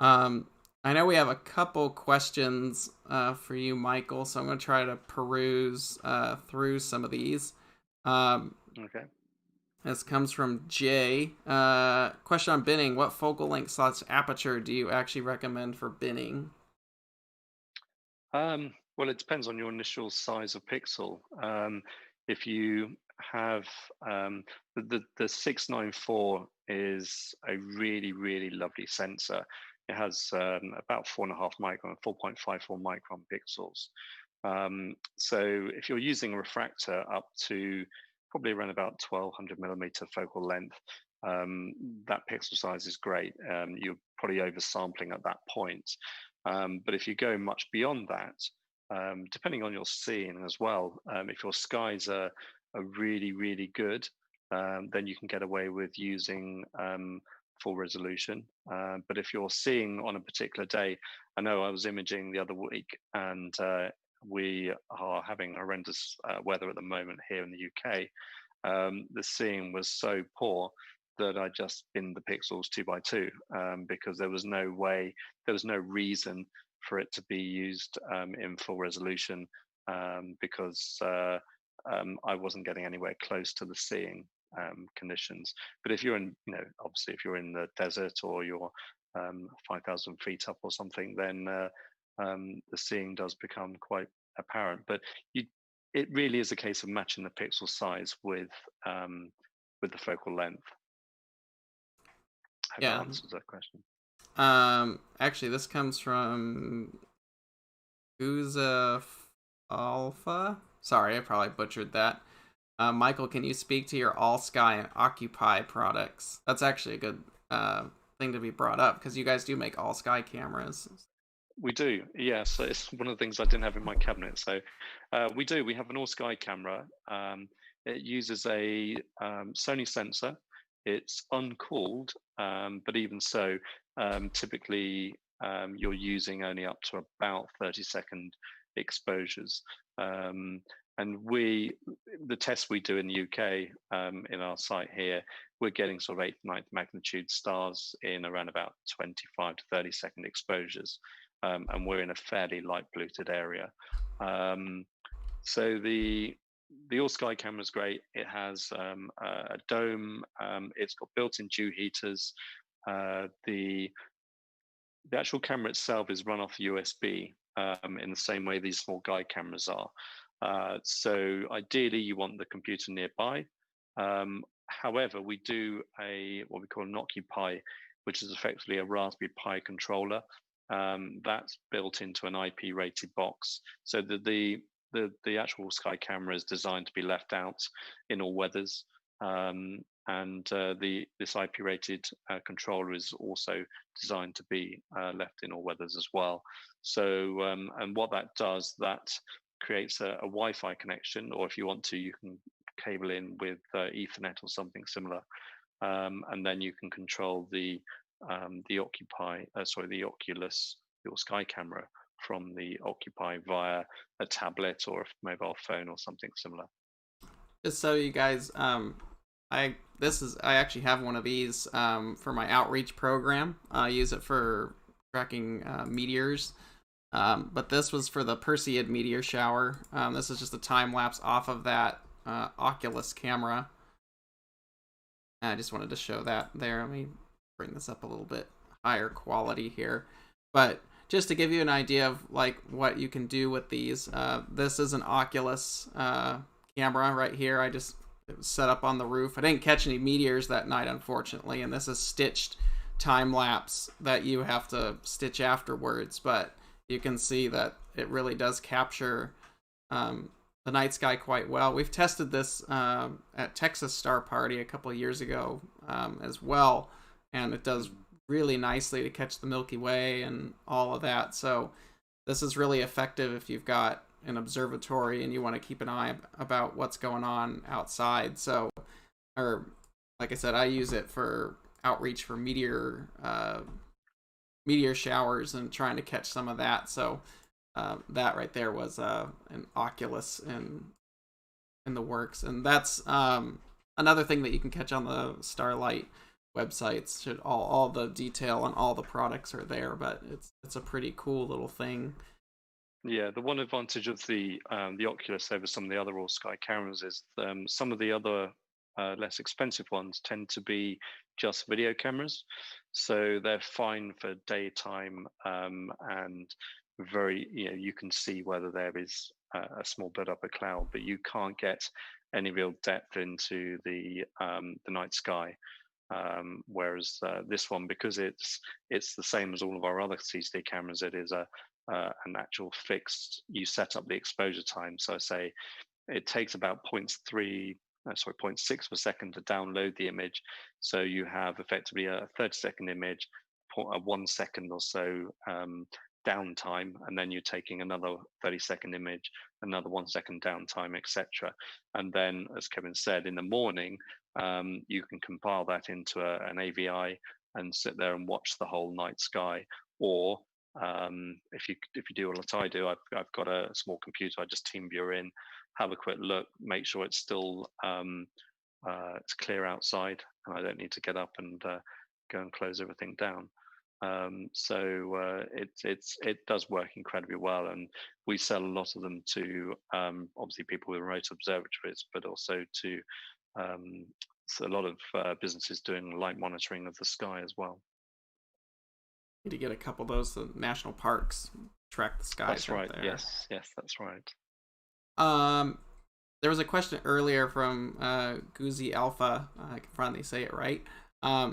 I know we have a couple questions for you, Michael, so I'm going to try to peruse through some of these. okay. This comes from Jay. Question on binning. What focal length / aperture do you actually recommend for binning? Well, it depends on your initial size of pixel. If you have the 694 is a really, really lovely sensor. It has about 4.5 micron, 4.54 micron pixels. So if you're using a refractor up to probably around about 1200 millimeter focal length, that pixel size is great. You're probably oversampling at that point. But if you go much beyond that, depending on your seeing as well, if your skies are really, really good, then you can get away with using full resolution. But if you're seeing on a particular day, I know I was imaging the other week, and we are having horrendous weather at the moment here in the UK. The seeing was so poor that I just binned the pixels 2 by 2 because there was no way, there was no reason for it to be used in full resolution because I wasn't getting anywhere close to the seeing conditions. But if you're in, obviously if you're in the desert or you're 5,000 feet up or something, then the seeing does become quite apparent. But it really is a case of matching the pixel size with the focal length. I hope that Yeah. answers that question. Actually, this comes from Uza Alpha. Sorry, I probably butchered that. Michael, can you speak to your All Sky and Occupy products? That's actually a good thing to be brought up because you guys do make All Sky cameras. We do, yeah. So it's one of the things I didn't have in my cabinet. So we do. We have an all sky camera. It uses a Sony sensor. It's uncooled, but even so, typically you're using only up to about 30-second exposures. And the tests we do in the UK in our site here, we're getting sort of 8th, 9th magnitude stars in around about 25 to 30-second exposures. And we're in a fairly light polluted area. So the all sky camera is great. It has a dome. It's got built-in dew heaters. The actual camera itself is run off USB in the same way these small guide cameras are. So ideally, you want the computer nearby. However, we do what we call an Occupy, which is effectively a Raspberry Pi controller. That's built into an IP rated box, so that the actual sky camera is designed to be left out in all weathers, and this IP rated controller is also designed to be left in all weathers as well. So and what that does, that creates a Wi-Fi connection, or if you want to, you can cable in with Ethernet or something similar, and then you can control the Oculus, your Sky camera from the Occupy via a tablet or a mobile phone or something similar. Just so you guys, I actually have one of these for my outreach program. I use it for tracking meteors. But this was for the Perseid meteor shower. This is just a time lapse off of that Oculus camera. I just wanted to show that there. Let me bring this up a little bit higher quality here. But just to give you an idea of like what you can do with these, this is an Oculus camera right here. It was set up on the roof. I didn't catch any meteors that night, unfortunately, and this is stitched time lapse that you have to stitch afterwards, but you can see that it really does capture the night sky quite well. We've tested this at Texas Star Party a couple of years ago as well, and it does really nicely to catch the Milky Way and all of that. So this is really effective if you've got an observatory and you want to keep an eye about what's going on outside. So, or like I said, I use it for outreach for meteor showers and trying to catch some of that. So that right there was an Oculus in the works, and that's another thing that you can catch on the Starlight websites. Should all the detail on all the products are there, but it's a pretty cool little thing. Yeah, the one advantage of the Oculus over some of the other all sky cameras is some of the other less expensive ones tend to be just video cameras, so they're fine for daytime and very, you can see whether there is a small buildup of cloud, but you can't get any real depth into the night sky. Whereas this one, because it's the same as all of our other CCD cameras, it is an actual fixed. You set up the exposure time. So I say it takes about 0.6 per second to download the image. So you have effectively a 30-second image, a 1 second or so downtime, and then you're taking another 30-second image, another 1 second downtime, etc. And then, as Kevin said, in the morning, you can compile that into an AVI and sit there and watch the whole night sky. Or if you do what I do, I've got a small computer. I just TeamViewer in, have a quick look, make sure it's still it's clear outside, and I don't need to get up and go and close everything down. So it does work incredibly well, and we sell a lot of them to obviously people with remote observatories, but also to so a lot of businesses doing light monitoring of the sky as well. Need to get a couple of those to national parks, track the skies. That's right. There. Yes, that's right. There was a question earlier from Guzi Alpha. I can finally say it right.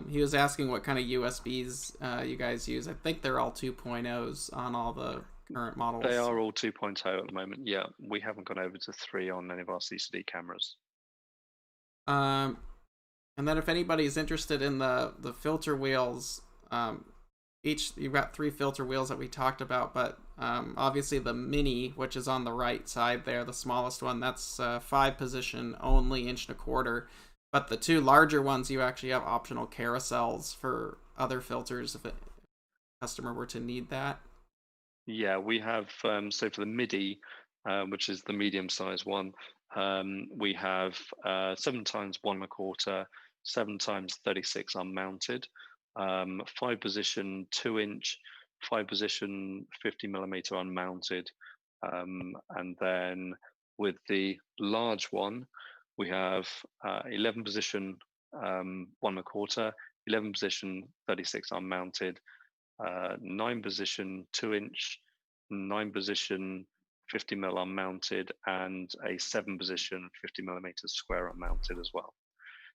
He was asking what kind of USBs you guys use. I think they're all 2.0s on all the current models. They are all 2.0 at the moment. Yeah, we haven't gone over to 3 on any of our CCD cameras. And then if anybody's interested in the filter wheels, you've got 3 filter wheels that we talked about, but obviously the mini, which is on the right side there, the smallest one, that's 5-position only, 1.25 inch. But the 2 larger ones, you actually have optional carousels for other filters if a customer were to need that. Yeah, we have, so for the MIDI, which is the medium-sized one, we have 7 times 1.25, 7 times 36 unmounted, 5-position 2-inch, 5-position 50mm unmounted, and then with the large one, we have 11-position 1.25, 11-position 36 unmounted, 9-position 2-inch, 9-position 50mm unmounted, and a 7-position 50mm square unmounted as well.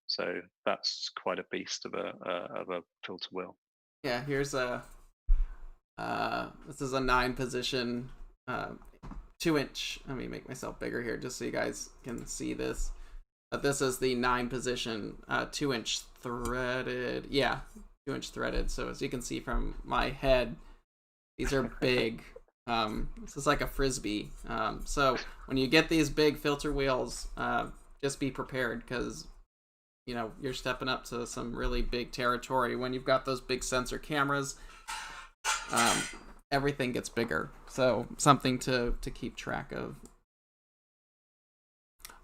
So that's quite a beast of a filter wheel. Yeah, here's a this is a 9-position 2-inch. Let me make myself bigger here just so you guys can see this. But this is the 9-position 2-inch threaded. Yeah, 2-inch threaded. So as you can see from my head, these are big. This is like a frisbee. So when you get these big filter wheels, just be prepared, because you're stepping up to some really big territory. When you've got those big sensor cameras, everything gets bigger. So something to keep track of.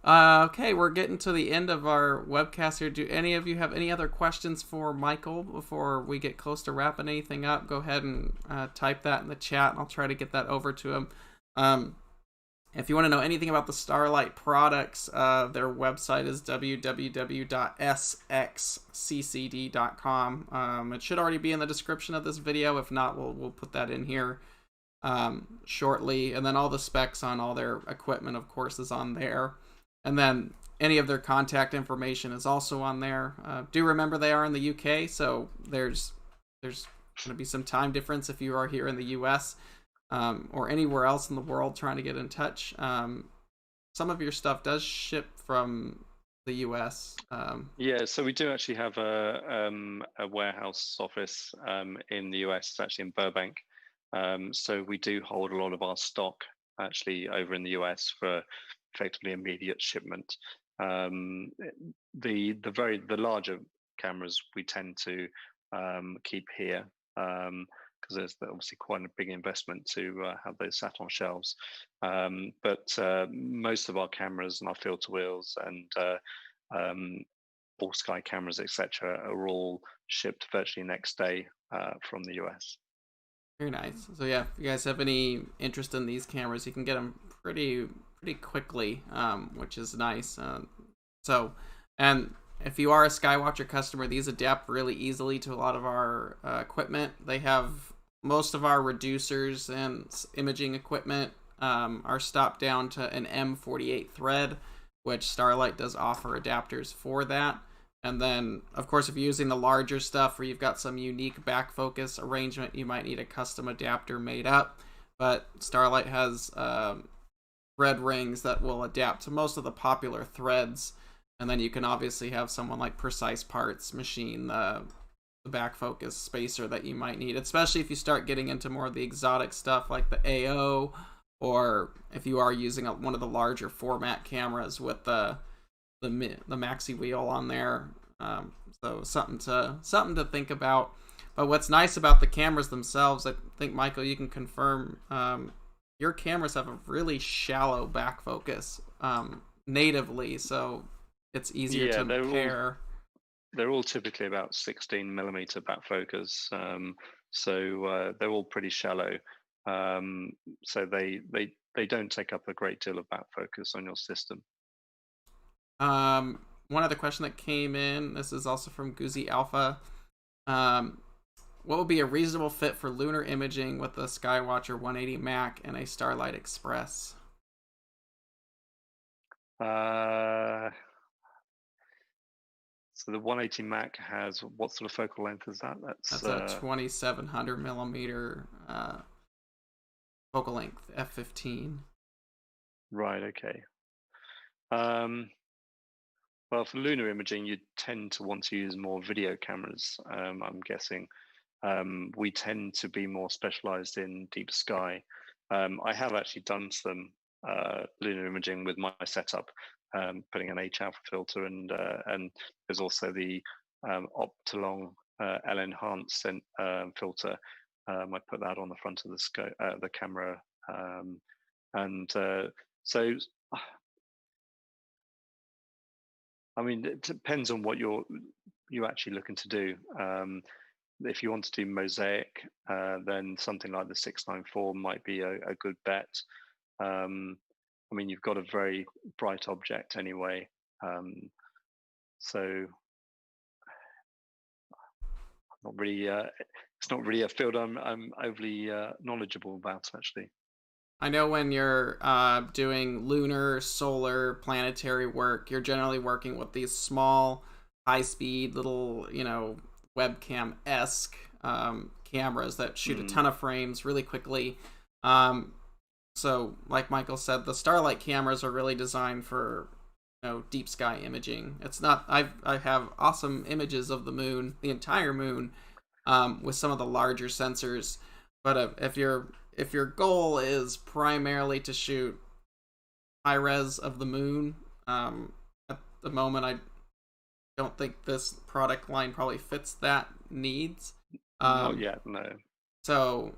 Okay, we're getting to the end of our webcast here. Do any of you have any other questions for Michael before we get close to wrapping anything up? Go ahead and type that in the chat, and I'll try to get that over to him. If you want to know anything about the Starlight products, their website is www.sxccd.com. It should already be in the description of this video. If not, we'll put that in here shortly. And then all the specs on all their equipment, of course, is on there. And then any of their contact information is also on there. Do remember they are in the UK, so there's going to be some time difference if you are here in the US. Or anywhere else in the world trying to get in touch. Some of your stuff does ship from the US. Yeah, so we do actually have a warehouse office in the US. It's actually in Burbank. So we do hold a lot of our stock actually over in the US for effectively immediate shipment. The larger cameras we tend to keep here, because there's obviously quite a big investment to have those sat on shelves. But most of our cameras and our filter wheels and all Sky cameras, etc., are all shipped virtually next day from the US. Very nice. So yeah, if you guys have any interest in these cameras, you can get them pretty quickly, which is nice. And if you are a Skywatcher customer, these adapt really easily to a lot of our equipment. They have most of our reducers and imaging equipment are stopped down to an M48 thread, which Starlight does offer adapters for that. And then, of course, if you're using the larger stuff where you've got some unique back focus arrangement, you might need a custom adapter made up. But Starlight has thread rings that will adapt to most of the popular threads. And then you can obviously have someone like Precise Parts machine the back focus spacer that you might need, especially if you start getting into more of the exotic stuff like the AO, or if you are using one of the larger format cameras with the maxi wheel on there. So something to think about. But what's nice about the cameras themselves, I think Michael, you can confirm, your cameras have a really shallow back focus natively, so it's easier Yeah, to pair. they're all typically about 16 millimeter back focus, so they're all pretty shallow. So they don't take up a great deal of back focus on your system. One other question that came in. This is also from Goozy Alpha. Um, what would be a reasonable fit for lunar imaging with the Skywatcher 180 Mac and a Starlight Express? Uh, so the 180 Mac has what sort of focal length is that? That's a 2700 millimeter focal length f/15. Right. Okay. Well, for lunar imaging, you tend to want to use more video cameras. I'm guessing. We tend to be more specialized in deep sky. I have actually done some lunar imaging with my setup, putting an H alpha filter, and there's also the Optolong L enhanced filter. I put that on the front of the camera, and so I mean, it depends on what you're actually looking to do. If you want to do mosaic, then something like the 694 might be a good bet. I mean, you've got a very bright object anyway, so not really. It's not really a field I'm overly knowledgeable about, actually. I know when you're doing lunar, solar, planetary work, you're generally working with these small, high-speed little, webcam esque cameras that shoot a ton of frames really quickly. So, like Michael said, the Starlight cameras are really designed for deep sky imaging. It's not. I have awesome images of the moon, the entire moon, with some of the larger sensors. But if your goal is primarily to shoot high res of the moon, at the moment I don't think this product line probably fits that needs. Not yet, no. So,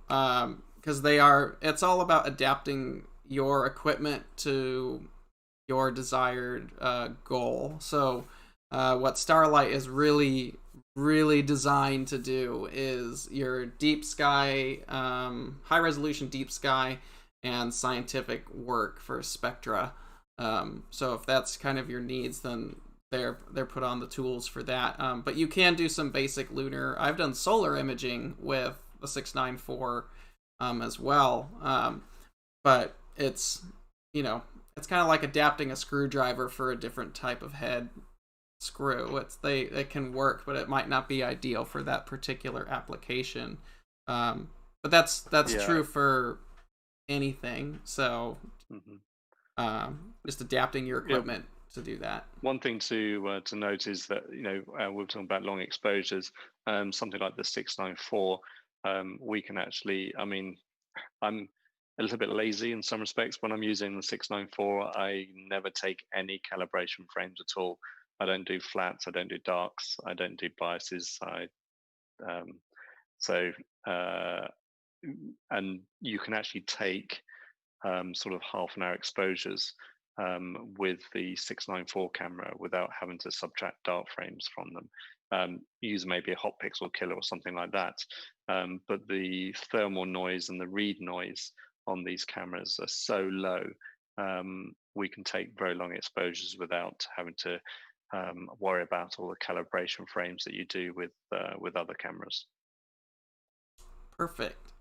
because it's all about adapting your equipment to your desired goal. So, what Starlight is really, really designed to do is your deep sky, high resolution deep sky, and scientific work for spectra. So, if that's kind of your needs, then they're put on the tools for that. But you can do some basic lunar. I've done solar imaging with the 694 as well. But it's it's kind of like adapting a screwdriver for a different type of head screw. It can work, but it might not be ideal for that particular application. But that's true for anything. So just adapting your equipment to do that. One thing to note is that we're talking about long exposures. Something like the 694, we can actually. I mean, I'm a little bit lazy in some respects. When I'm using the 694, I never take any calibration frames at all. I don't do flats. I don't do darks. I don't do biases. And you can actually take sort of half an hour exposures with the 694 camera without having to subtract dark frames from them. Use maybe a hot pixel killer or something like that. But the thermal noise and the read noise on these cameras are so low, we can take very long exposures without having to worry about all the calibration frames that you do with other cameras. Perfect.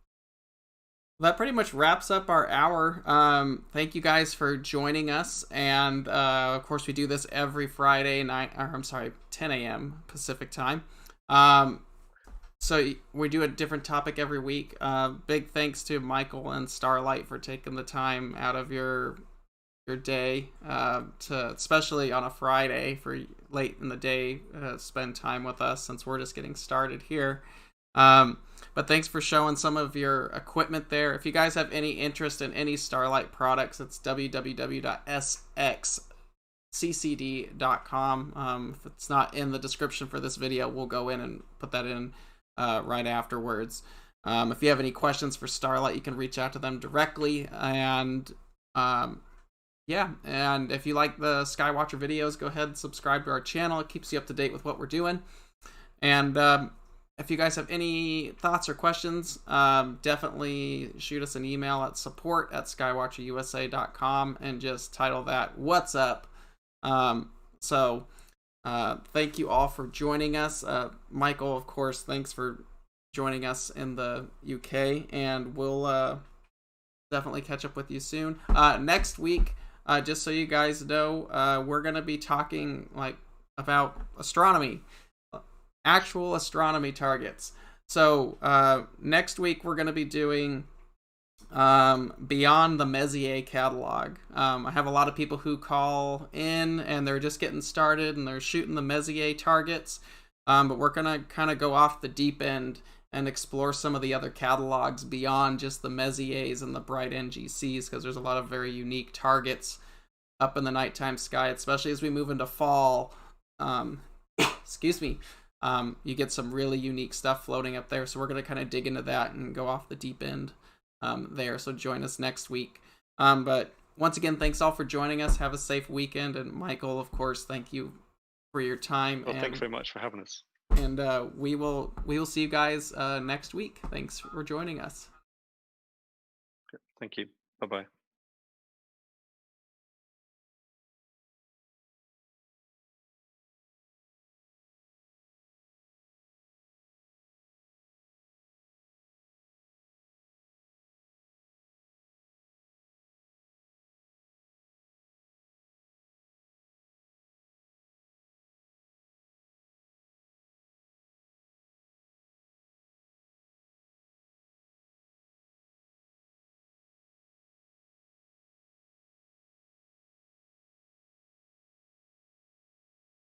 that pretty much wraps up our hour. Thank you guys for joining us, and of course we do this every Friday night. Or I'm sorry, 10 a.m. Pacific time. So we do a different topic every week. Big thanks to Michael and Starlight for taking the time out of your day to, especially on a Friday for late in the day, spend time with us since we're just getting started here. But thanks for showing some of your equipment there. If you guys have any interest in any Starlight products, it's www.sxccd.com. If it's not in the description for this video, we'll go in and put that in right afterwards. If you have any questions for Starlight, you can reach out to them directly. And yeah, and if you like the Skywatcher videos, go ahead and subscribe to our channel. It keeps you up to date with what we're doing. And if you guys have any thoughts or questions, definitely shoot us an email at support@skywatcherusa.com and just title that "What's Up." Thank you all for joining us. Michael, of course, thanks for joining us in the UK, and we'll definitely catch up with you soon. Next week, just so you guys know, we're going to be talking about astronomy. Actual astronomy targets. So next week we're going to be doing beyond the Messier catalog. I have a lot of people who call in and they're just getting started and they're shooting the Messier targets, but we're going to kind of go off the deep end and explore some of the other catalogs beyond just the Messiers and the bright NGCs, because there's a lot of very unique targets up in the nighttime sky, especially as we move into fall. Excuse me. You get some really unique stuff floating up there, so we're going to kind of dig into that and go off the deep end there, so join us next week. But once again, thanks all for joining us. Have a safe weekend, and Michael, of course, thank you for your time. Well, thanks very much for having us. And we will see you guys next week. Thanks for joining us. Thank you. Bye-bye.